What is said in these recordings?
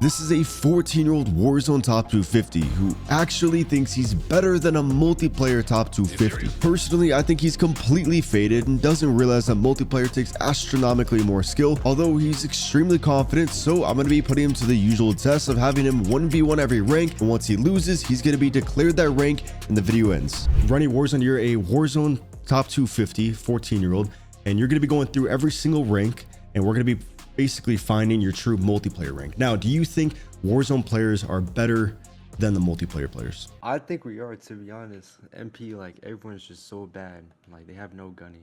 This is a 14-year-old Warzone top 250 who actually thinks he's better than a multiplayer top 250. Personally, I think he's completely faded and doesn't realize that multiplayer takes astronomically more skill, although he's extremely confident, so I'm going to be putting him to the usual test of having him 1v1 every rank, and once he loses, he's going to be declared that rank and the video ends. Running Warzone, you're a Warzone top 250 14-year-old, and you're going to be going through every single rank, and we're going to be basically finding your true multiplayer rank. Now, do you think Warzone players are better than the multiplayer players? I think we are, to be honest. MP, like, everyone's just so bad. Like, they have no gunny.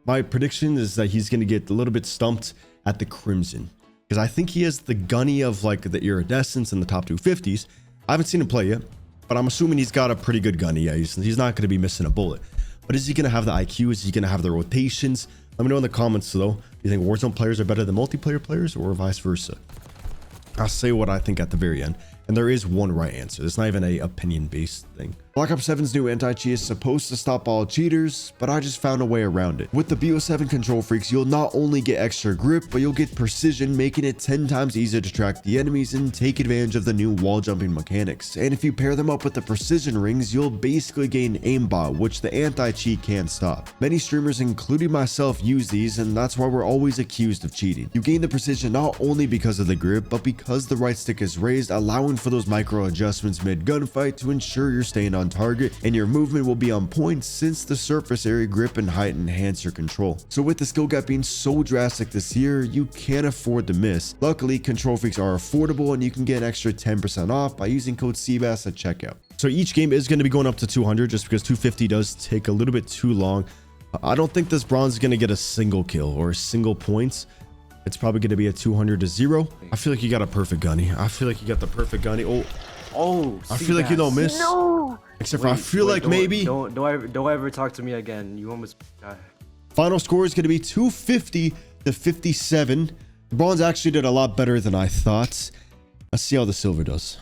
My prediction is that he's going to get a little bit stumped at the Crimson, because I think he has the gunny of like the Iridescents and the top 250s. I haven't seen him play yet, but I'm assuming he's got a pretty good gunny. Yeah, he's not going to be missing a bullet. But is he going to have the IQ? Is he going to have the rotations? Let me know in the comments though. Do you think Warzone players are better than multiplayer players or vice versa? I'll say what I think at the very end. And there is one right answer. It's not even a opinion-based thing. Black Ops 7's new anti-cheat is supposed to stop all cheaters, but I just found a way around it. With the BO7 control freaks, you'll not only get extra grip, but you'll get precision, making it 10 times easier to track the enemies and take advantage of the new wall jumping mechanics. And if you pair them up with the precision rings, you'll basically gain aimbot, which the anti-cheat can't stop. Many streamers, including myself, use these, and that's why we're always accused of cheating. You gain the precision not only because of the grip, but because the right stick is raised, allowing for those micro adjustments mid gunfight to ensure you're staying on target, and your movement will be on point since the surface area grip and height enhance your control. So with the skill gap being so drastic this year, you can't afford to miss. Luckily, control freaks are affordable and you can get an extra 10% off by using code Cbass at checkout. So each game is going to be going up to 200 just because 250 does take a little bit too long. I don't think this bronze is going to get a single kill or single points. It's probably going to be a 200-0. I feel like you got a perfect gunny. I feel like you got the perfect gunny. Oh, I feel like you don't miss. No. Except for I feel like maybe. Don't ever talk to me again. You almost. Final score is going to be 250-57. The bronze actually did a lot better than I thought. Let's see how the silver does.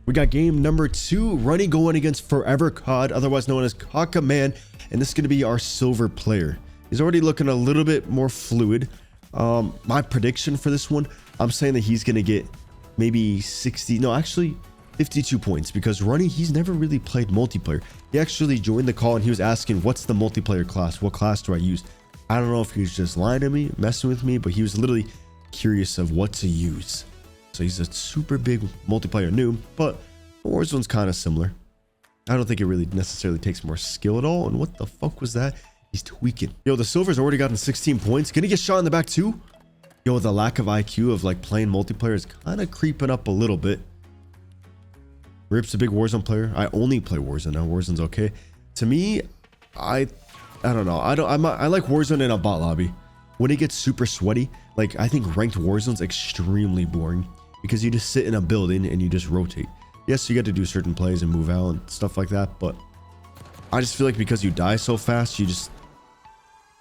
We got game number 2, Runny going against Forever COD, otherwise known as COD Man, and this is going to be our silver player. He's already looking a little bit more fluid. My prediction for this one, I'm saying that he's going to get maybe 52 points, because Runny, he's never really played multiplayer. He actually joined the call and he was asking, what's the multiplayer class? What class do I use? I don't know if he was just lying to me, messing with me, but he was literally curious of what to use. So he's a super big multiplayer noob, but Warzone's kind of similar. I don't think it really necessarily takes more skill at all. And what the fuck was that? He's tweaking. Yo, the silver's already gotten 16 points. Gonna get shot in the back too? Yo, the lack of IQ of like playing multiplayer is kind of creeping up a little bit. Rip's a big Warzone player. I only play Warzone now. Warzone's okay. To me, I don't know. I like Warzone in a bot lobby. When it gets super sweaty, like I think ranked Warzone's extremely boring because you just sit in a building and you just rotate. Yes, you get to do certain plays and move out and stuff like that, but I just feel like because you die so fast, you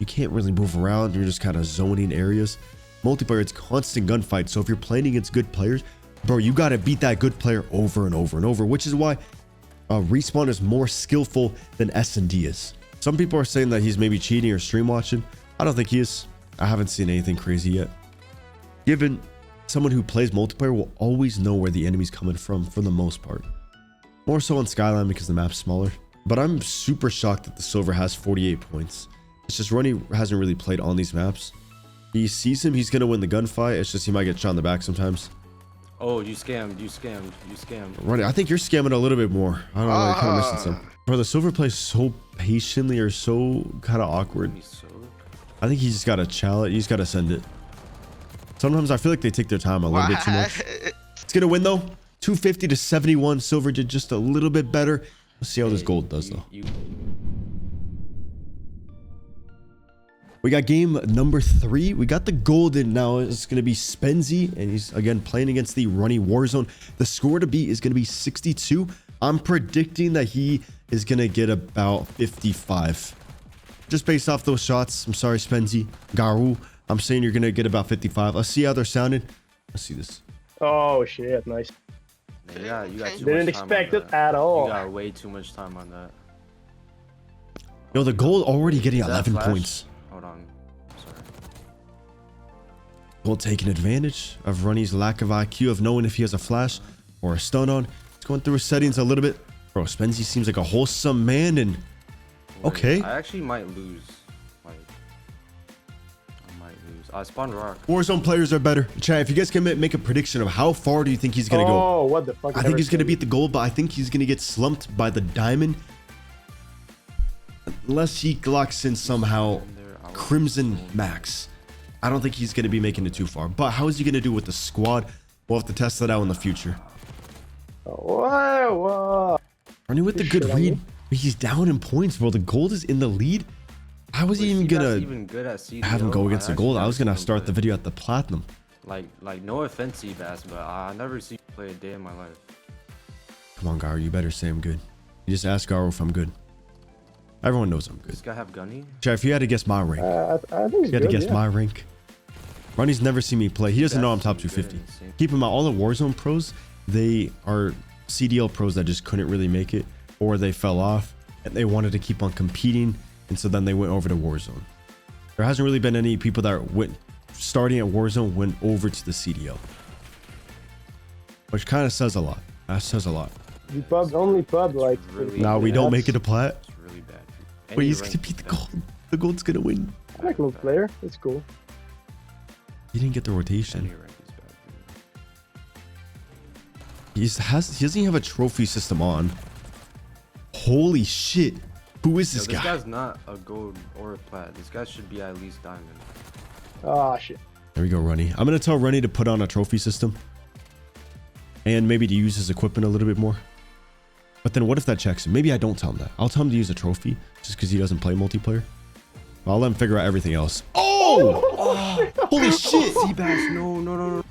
can't really move around. You're just kind of zoning areas. Multiplayer, it's constant gunfight. So if you're playing against good players, bro, you got to beat that good player over and over and over, which is why Respawn is more skillful than S&D is. Some people are saying that he's maybe cheating or stream watching. I don't think he is. I haven't seen anything crazy yet. Given someone who plays multiplayer will always know where the enemy's coming from for the most part. More so on Skyline because the map's smaller. But I'm super shocked that the silver has 48 points. It's just Runny hasn't really played on these maps. He sees him, he's going to win the gunfight. It's just he might get shot in the back sometimes. Oh, you scammed. Runny, I think you're scamming a little bit more. I don't know, you're kind of missing some. Bro, the silver plays so patiently or so kind of awkward. I think he's just got to challenge. He's got to send it. Sometimes I feel like they take their time a little bit too much. It's going to win though. 250-71. Silver did just a little bit better. Let's see how this gold does though. We got game number 3. We got the golden now. It's going to be Spenzy, and he's again playing against the Runny Warzone. The score to beat is going to be 62. I'm predicting that he is going to get about 55. Just based off those shots. I'm sorry, Spenzy. Garu. I'm saying you're going to get about 55. Let's see how they're sounding. Let's see this. Oh, shit. Nice. Yeah, you got too Didn't much time expect on it that. at all. You got way too much time on that. Yo, the gold already getting Is that 11 flash? points. Gold taking advantage of Runny's lack of IQ of knowing if he has a flash or a stun on. He's going through his settings a little bit. Bro, Spenzy seems like a wholesome man and okay. I actually might lose. Like, I might lose. I spawned rock. Warzone players are better. Chat, if you guys can make a prediction of how far do you think he's gonna go? Oh, what the fuck? I think he's gonna beat the gold, but I think he's gonna get slumped by the diamond. Unless he locks in somehow Crimson Max. I don't think he's gonna be making it too far. But how is he gonna do with the squad? We'll have to test that out in the future. Whoa. Running with the good read. He's down in points, bro. The gold is in the lead. I was even gonna have him go against the gold. I was gonna start the video at the platinum. Like no offense, Cbass, but I never see you play a day in my life. Come on, Garo, you better say I'm good. You just ask Garo if I'm good. Everyone knows I'm good. This guy have gunny? Chad, if you had to guess my rank, I think you had to guess my rank. Ronnie's never seen me play. He doesn't know I'm top 250. Keep in mind, all the Warzone pros, they are CDL pros that just couldn't really make it, or they fell off and they wanted to keep on competing, and so then they went over to Warzone. There hasn't really been any people that went starting at Warzone went over to the CDL, which kind of says a lot. That says a lot. The pub, only pub, like. Really now we don't make it to plat. It's really bad. But he's gonna beat the gold. The gold's gonna win. I like no player. It's cool. He didn't get the rotation. Any rank is bad. He doesn't even have a trophy system on. Holy shit. Who is this guy? This guy's not a gold or a plat. This guy should be at least diamond. Ah, shit. There we go, Runny. I'm gonna tell Runny to put on a trophy system. And maybe to use his equipment a little bit more. But then what if that checks him? Maybe I don't tell him that. I'll tell him to use a trophy just because he doesn't play multiplayer. I'll let him figure out everything else. Oh! Holy shit! Cbass, no.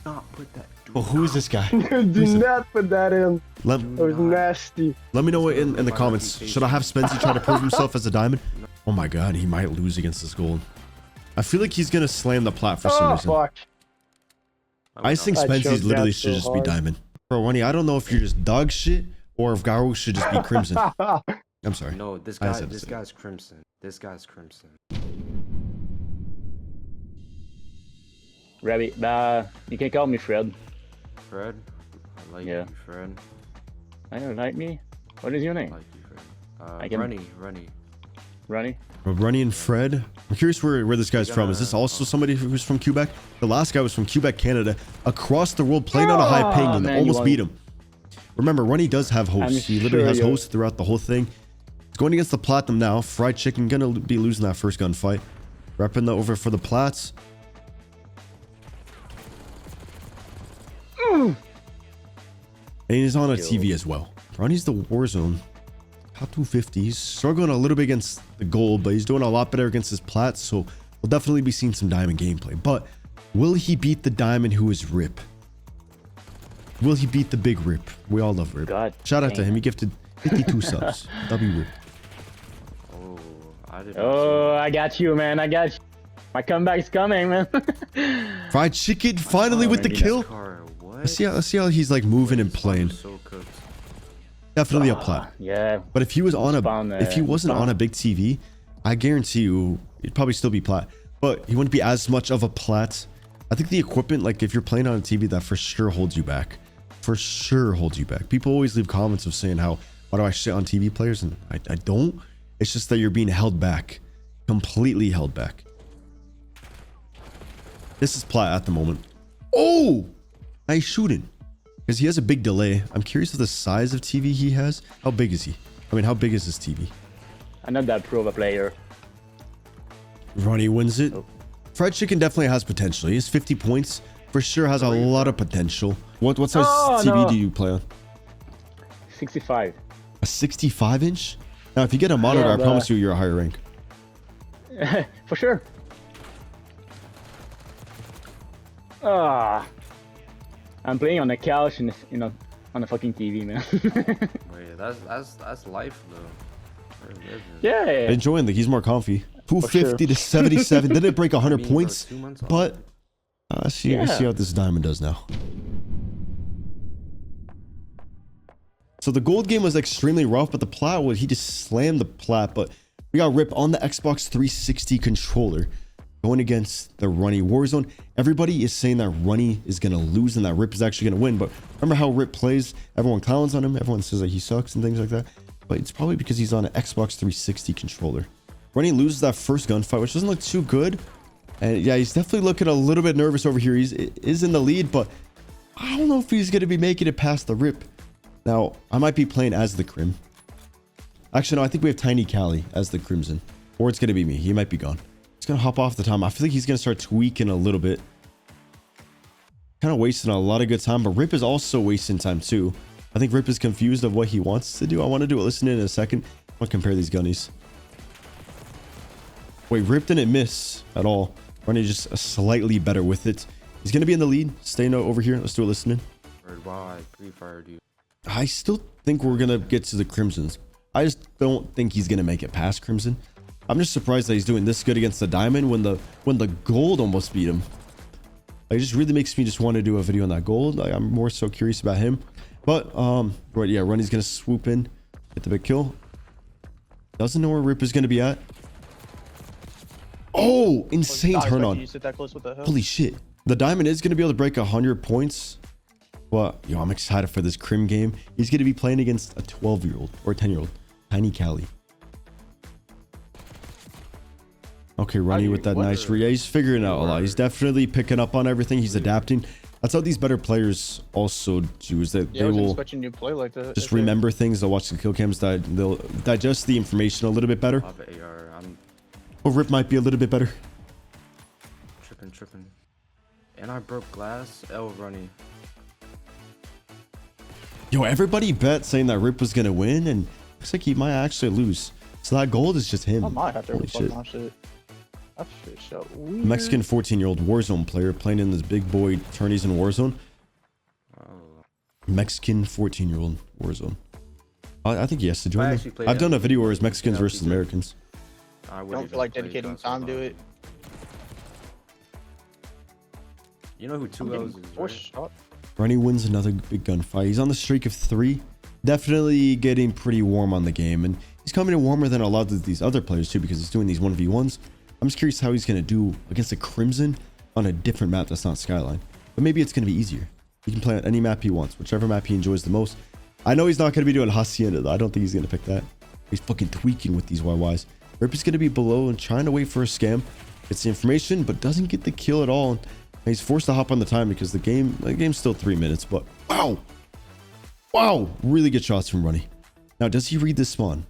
Not put that. Oh, who is this guy? Do not put that in. Let That was nasty. me know in the comments. Should I have Spency try to prove himself as a diamond? Oh my god, he might lose against this gold. I feel like he's gonna slam the plat for some reason. Fuck. I think Spency's literally should just be diamond. Bro, Runny, I don't know if you're just dog shit or if Garo should just be crimson. I'm sorry. No, this guy's crimson. This guy's crimson. Rabbit, you can call me Fred. Fred? I like Yeah. you, Fred. I don't like me. What is your I name? like you, Fred. I can- Runny. Ronnie? Runny and Fred. I'm curious where this guy's from. Is this also somebody who's from Quebec? The last guy was from Quebec, Canada, across the world, playing on a high ping and man, almost you beat him. Remember, Runny does have hosts. He literally has sure, yeah. hosts throughout the whole thing. He's going against the platinum now. Fried Chicken gonna be losing that first gunfight. Repping the over for the plats. And he's on a TV as well. Runny's the Warzone. Top 250. He's struggling a little bit against the gold, but he's doing a lot better against his plats, so we'll definitely be seeing some diamond gameplay. But will he beat the diamond who is Rip? Will he beat the big Rip? We all love Rip. God Shout out to dang him. He gifted 52 subs. W Rip. Oh, I didn't. Oh, I got you, man. I got you. My comeback's coming, man. Fried Chicken finally with the kill. What? Let's see how he's like moving and playing. So cooked. Definitely a plat. Yeah. But if he was on Spawn, if he wasn't on a big TV, I guarantee you he'd probably still be plat. But he wouldn't be as much of a plat. I think the equipment, like if you're playing on a TV, that for sure holds you back. For sure holds you back. People always leave comments of saying how, why do I shit on TV players? And I don't. It's just that you're being held back. Completely held back. This is plat at the moment. Oh! Nice shooting. Because he has a big delay. I'm curious of the size of TV he has. How big is he? I mean, how big is this TV? I'm not that pro of a player. Ronnie wins it. Fried Chicken definitely has potential. He has 50 points. For sure has a lot of potential. What size TV do you play on? 65. A 65 inch? Now, if you get a monitor, I promise you you're a higher rank. For sure. I'm playing on the couch and on the fucking TV, man. Wait, that's life though. We're living. Yeah. Enjoying the, he's more comfy. 250 to 77. Didn't break 100 points, 2 months off. but see how this diamond does now. So the gold game was extremely rough, but the plat he just slammed the plat. But we got Rip on the Xbox 360 controller. going against the Runny Warzone. Everybody is saying that Runny is going to lose and that Rip is actually going to win. But remember how Rip plays? Everyone clowns on him. Everyone says that he sucks and things like that. But it's probably because he's on an Xbox 360 controller. Runny loses that first gunfight, which doesn't look too good. And yeah, he's definitely looking a little bit nervous over here. He is in the lead, but I don't know if he's going to be making it past the Rip. Now, I might be playing as the Crim. Actually, no, I think we have Tiny Cali as the Crimson. Or it's going to be me. He might be gone. He's going to hop off the time. I feel like he's going to start tweaking a little bit. Kind of wasting a lot of good time, but Rip is also wasting time too. I think Rip is confused of what he wants to do. I want to do a listen in a second. I want to compare these gunnies. Wait, Rip didn't miss at all. Running just slightly better with it. He's going to be in the lead. Staying over here. Let's do a listening. Wow, I pre-fired you. I still think we're going to get to the Crimsons. I just don't think he's going to make it past Crimson. I'm just surprised that he's doing this good against the Diamond when the Gold almost beat him. It just really makes me just want to do a video on that Gold. I'm more so curious about him. But, right, yeah, Runny's going to swoop in. Get the big kill. Doesn't know where Rip is going to be at. Oh, insane turn on. Holy shit. The Diamond is going to be able to break 100 points. But, yo, I'm excited for this Crim game. He's going to be playing against a 12-year-old or a 10-year-old. Tiny Cali. Okay, Runny with that nice read. Yeah, he's figuring out a lot. He's definitely picking up on everything. He's adapting. That's how these better players also do, is that they will just remember things. They'll watch the kill cams. They'll digest the information a little bit better. Or Rip might be a little bit better. Tripping. And I broke glass. Runny. Yo, everybody bet saying that Rip was going to win, and looks like he might actually lose. So that gold is just him. I might have to Holy shit. my shit. That's so weird. Mexican 14-year-old Warzone player playing in this big boy tourneys in Warzone. Mexican 14-year-old Warzone. I think he has to join them. I've done a video where it's Mexicans versus Americans. I don't feel like dedicating time to it. You know who 2Ls is, right? Runny wins another big gunfight. He's on the streak of 3. Definitely getting pretty warm on the game. And he's coming in warmer than a lot of these other players too, because he's doing these 1v1s. I'm just curious how he's going to do against a Crimson on a different map that's not Skyline. But maybe it's going to be easier. He can play on any map he wants, whichever map he enjoys the most. I know he's not going to be doing Hacienda though. I don't think he's going to pick that. He's fucking tweaking with these YYs. Rip is going to be below and trying to wait for a scam. Gets the information, but doesn't get the kill at all. And he's forced to hop on the time because the game's still 3 minutes. But wow, really good shots from Runny. Now, does he read this spawn?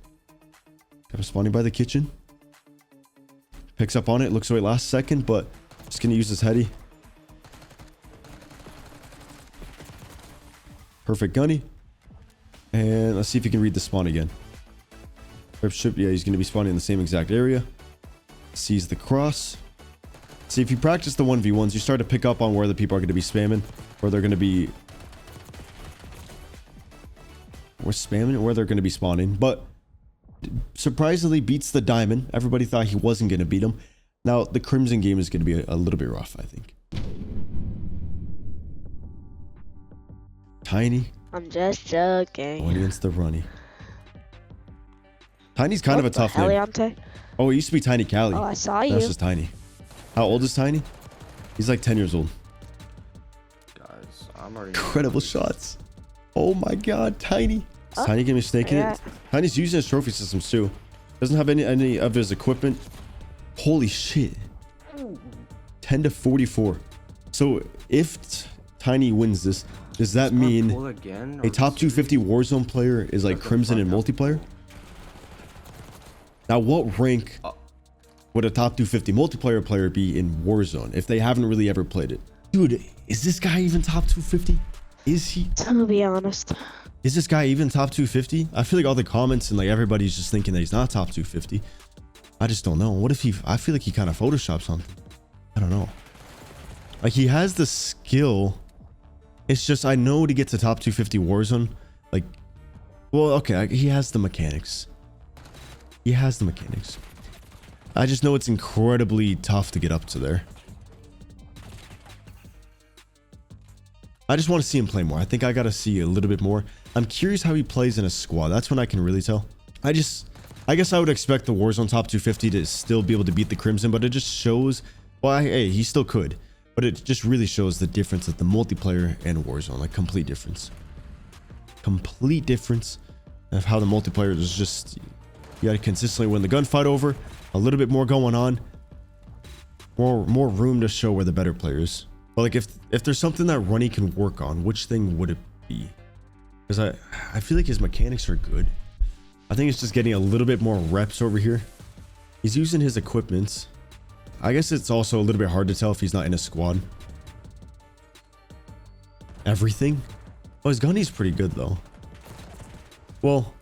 Got him spawning by the kitchen. Picks up on it. Looks away last second, but just gonna use his heady. Perfect gunny. And let's see if he can read the spawn again. Rip ship, yeah, he's gonna be spawning in the same exact area. Sees the cross. See, if you practice the 1v1s, you start to pick up on where the people are going to be spamming, where they're going to be... where they're going to be spawning. But surprisingly beats the Diamond. Everybody thought he wasn't going to beat him. Now, the Crimson game is going to be a little bit rough, I think. Tiny. I'm just joking. Going against the Runny. Tiny's kind of a tough name. Heliante? Oh, it used to be Tiny Cali. Oh, I saw you. That's just Tiny. How old is Tiny? He's like 10 years old. Guys, I'm already... Incredible shots. Oh my god, Tiny. Is Tiny gonna be snaking it? Tiny's using his trophy systems too. Doesn't have any of his equipment. Holy shit. 10 to 44. So if Tiny wins this, does that mean a top 250 Warzone player is like Crimson in multiplayer? Now, what rank would a top 250 multiplayer player be in Warzone if they haven't really ever played it? Dude, is this guy even top 250? Is he? To be honest. Is this guy even top 250? I feel like all the comments and like everybody's just thinking that he's not top 250. I just don't know. What if he... I feel like he kind of photoshopped something. I don't know. Like, he has the skill. It's just, I know to get to top 250 Warzone, like... Well, okay, he has the mechanics. He has the mechanics. I just know it's incredibly tough to get up to there. I just want to see him play more. I think I got to see a little bit more. I'm curious how he plays in a squad. That's when I can really tell. I guess I would expect the Warzone top 250 to still be able to beat the Crimson, but it just shows Well, hey, he still could, but it just really shows the difference of the multiplayer and Warzone. Like complete difference of how the multiplayer is just, you got to consistently win the gunfight over, a little bit more going on, more room to show where the better player is. But like if there's something that Runny can work on, which thing would it be? Because I feel like his mechanics are good. I think it's just getting a little bit more reps over here. He's using his equipments. I guess it's also a little bit hard to tell if he's not in a squad. Everything? Oh, his gunny's pretty good though. Well,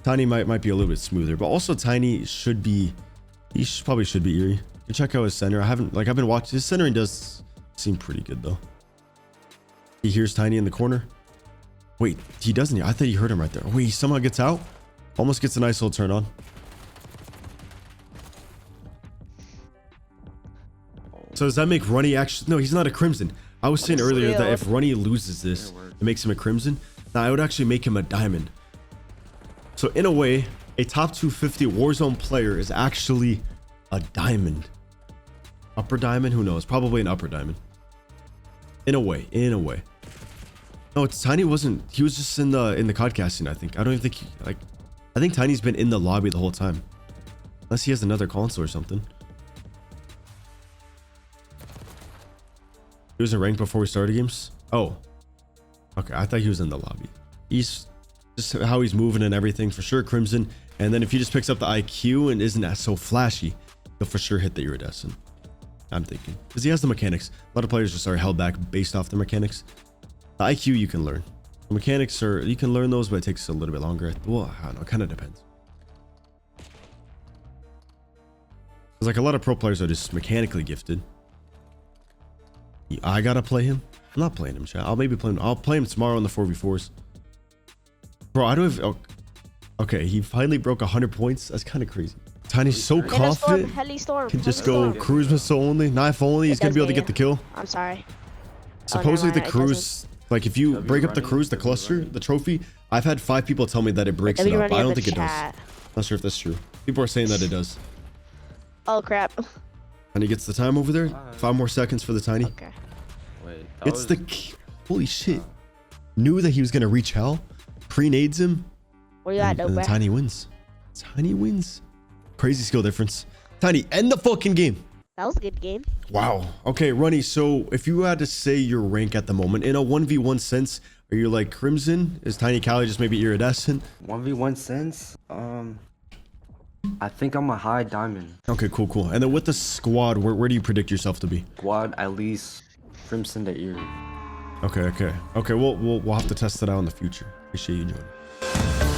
Tiny might be a little bit smoother, but also Tiny should be, probably should be Eerie. You check out his center. I've been watching, his centering does seem pretty good though. He hears Tiny in the corner. Wait, he doesn't. I thought he heard him right there. Wait, he somehow gets out. Almost gets a nice little turn on. So does that make Runny actually? No, he's not a Crimson. I was saying earlier that if Runny loses this, it makes him a Crimson. Now I would actually make him a Diamond. So in a way, a top 250 Warzone player is actually a Diamond. Upper Diamond? Who knows? Probably an Upper Diamond. In a way. No, it's Tiny wasn't. He was just in the codcasting, I think. I don't even think I think Tiny's been in the lobby the whole time. Unless he has another console or something. He was in ranked before we started games? Oh. Okay, I thought he was in the lobby. He's just how he's moving and everything, for sure Crimson. And then if he just picks up the IQ and isn't as so flashy, he'll for sure hit the Iridescent. I'm thinking. Because he has the mechanics. A lot of players just are held back based off the mechanics. The IQ you can learn. The mechanics are, you can learn those, but it takes a little bit longer. Well, I don't know, it kind of depends. Because like a lot of pro players are just mechanically gifted. I gotta play him. I'm not playing him, chat. I'll maybe play him. I'll play him tomorrow in the 4v4s. Bro, I don't have. Oh, okay, he finally broke 100 points. That's kind of crazy. Tiny's so confident. Can just go cruise missile only, knife only. He's gonna be able to get the kill. I'm sorry. Supposedly the cruise, like if you break up the cruise, the cluster, the trophy. I've had 5 people tell me that it breaks it up. I don't think it does. Not sure if that's true. People are saying that it does. Oh crap. And he gets the time over there. 5 more seconds for the Tiny. Okay. Wait, It's the holy shit. Knew that he was gonna reach hell. Pre-nades him. Where you at, And though, Tiny wins. Tiny wins. Crazy skill difference. Tiny, end the fucking game. That was a good game. Wow. Okay, Runny. So if you had to say your rank at the moment in a 1v1 sense, are you like Crimson? Is Tiny Cali just maybe Iridescent? 1v1 sense? I think I'm a high Diamond. Okay, cool. And then with the squad, where do you predict yourself to be? Squad, at least Crimson to Eerie. Okay. We'll have to test it out in the future. Appreciate you joining.